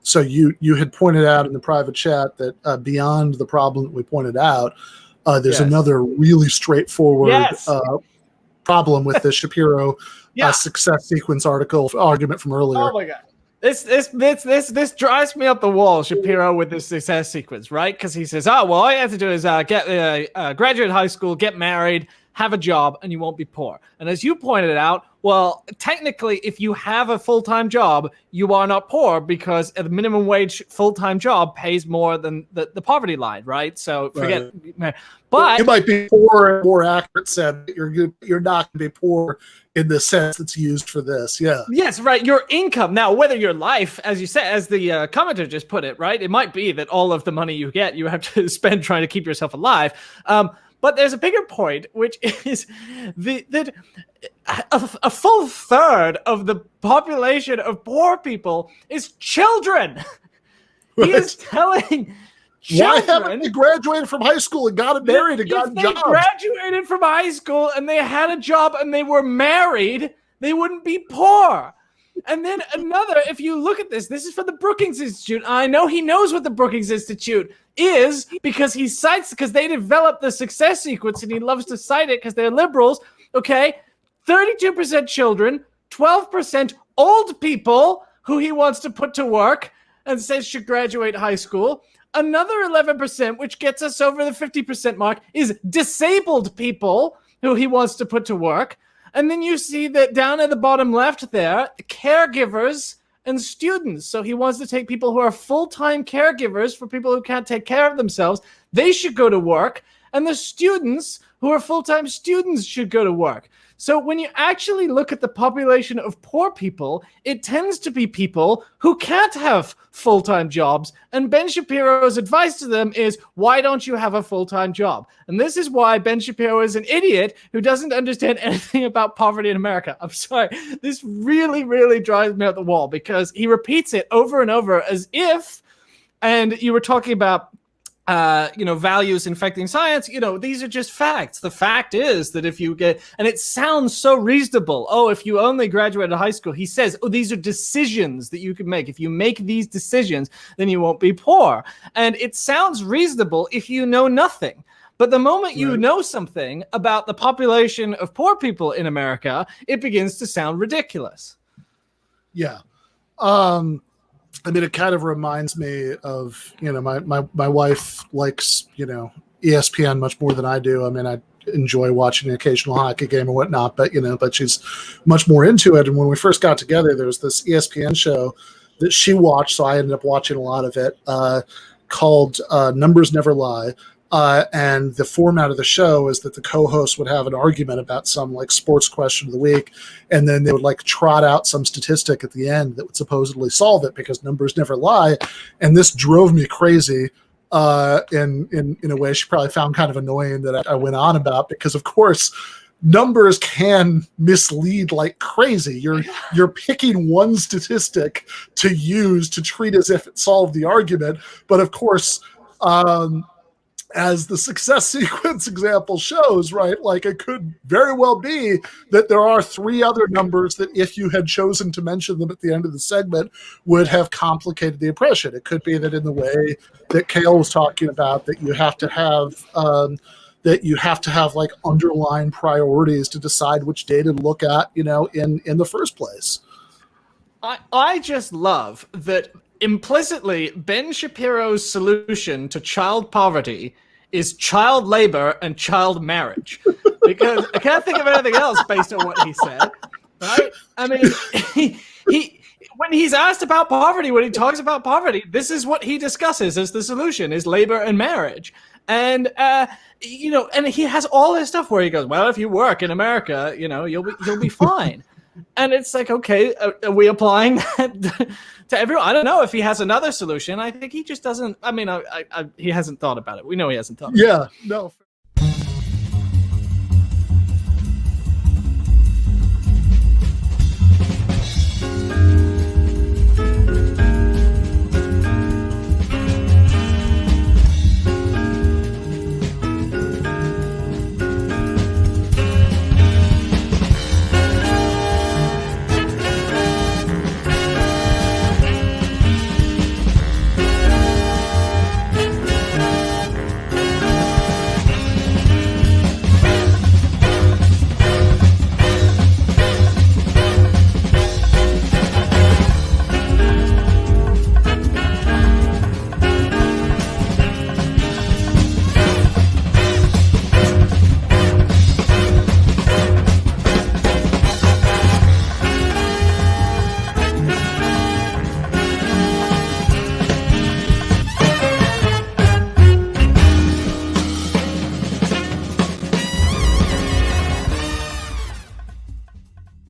So you had pointed out in the private chat that beyond the problem that we pointed out, there's another really straightforward problem with the Shapiro success sequence argument from earlier. Oh my God. This drives me up the wall, Shapiro, with this success sequence, right? Because he says, oh, well, all you have to do is graduate high school, get married, have a job, and you won't be poor. And as you pointed out, well, technically, if you have a full-time job, you are not poor because a minimum wage full-time job pays more than the poverty line, right? So forget. Right. But you might be poor, more accurate said, but you're not going to be poor in the sense that's used for this. Yeah. Yes, right. Your income. Now, whether your life, as you said, as the commenter just put it, right? It might be that all of the money you get, you have to spend trying to keep yourself alive. But there's a bigger point, which is that a full third of the population of poor people is children. He is telling children. Why haven't they graduated from high school and got married and got a job? If they graduated from high school and they had a job and they were married, they wouldn't be poor. And then another, if you look at this is from the Brookings Institute. I know he knows what the Brookings Institute is because he cites, because they developed the success sequence and he loves to cite it because they're liberals. Okay, 32% children, 12% old people who he wants to put to work and says should graduate high school. Another 11%, which gets us over the 50% mark, is disabled people who he wants to put to work. And then you see that down at the bottom left there, caregivers and students. So he wants to take people who are full-time caregivers for people who can't take care of themselves. They should go to work. And the students who are full-time students should go to work. So when you actually look at the population of poor people, it tends to be people who can't have full-time jobs. And Ben Shapiro's advice to them is, why don't you have a full-time job? And this is why Ben Shapiro is an idiot who doesn't understand anything about poverty in America. I'm sorry. This really, really drives me up the wall because he repeats it over and over as if, and you were talking about values infecting science, these are just facts. The fact is that if you get, and it sounds so reasonable. Oh, if you only graduated high school, he says, oh, these are decisions that you can make. If you make these decisions, then you won't be poor. And it sounds reasonable if you know nothing. But the moment you know something about the population of poor people in America, it begins to sound ridiculous. Yeah. I mean, it kind of reminds me of, my wife likes, ESPN much more than I do. I mean, I enjoy watching an occasional hockey game and whatnot, but she's much more into it. And when we first got together, there was this ESPN show that she watched, so I ended up watching a lot of it, called Numbers Never Lie. And the format of the show is that the co-host would have an argument about some sports question of the week, and then they would trot out some statistic at the end that would supposedly solve it because numbers never lie. And this drove me crazy in a way she probably found kind of annoying that I went on about, because of course numbers can mislead like crazy. You're picking one statistic to use to treat as if it solved the argument, but of course as the success sequence example shows, right? It could very well be that there are three other numbers that if you had chosen to mention them at the end of the segment would have complicated the impression. It could be that in the way that Cale was talking about, that you have to have underlying priorities to decide which data to look at, in the first place. I just love that implicitly Ben Shapiro's solution to child poverty is child labor and child marriage, because I can't think of anything else based on what he said, right? I mean, he when he's asked about poverty, when he talks about poverty, this is what he discusses as the solution, is labor and marriage. And and he has all this stuff where he goes, well, if you work in America, you'll be fine. And it's okay, are we applying that to everyone? I don't know if he has another solution. I think he just doesn't. I mean, he hasn't thought about it. We know he hasn't thought about it. Yeah, no.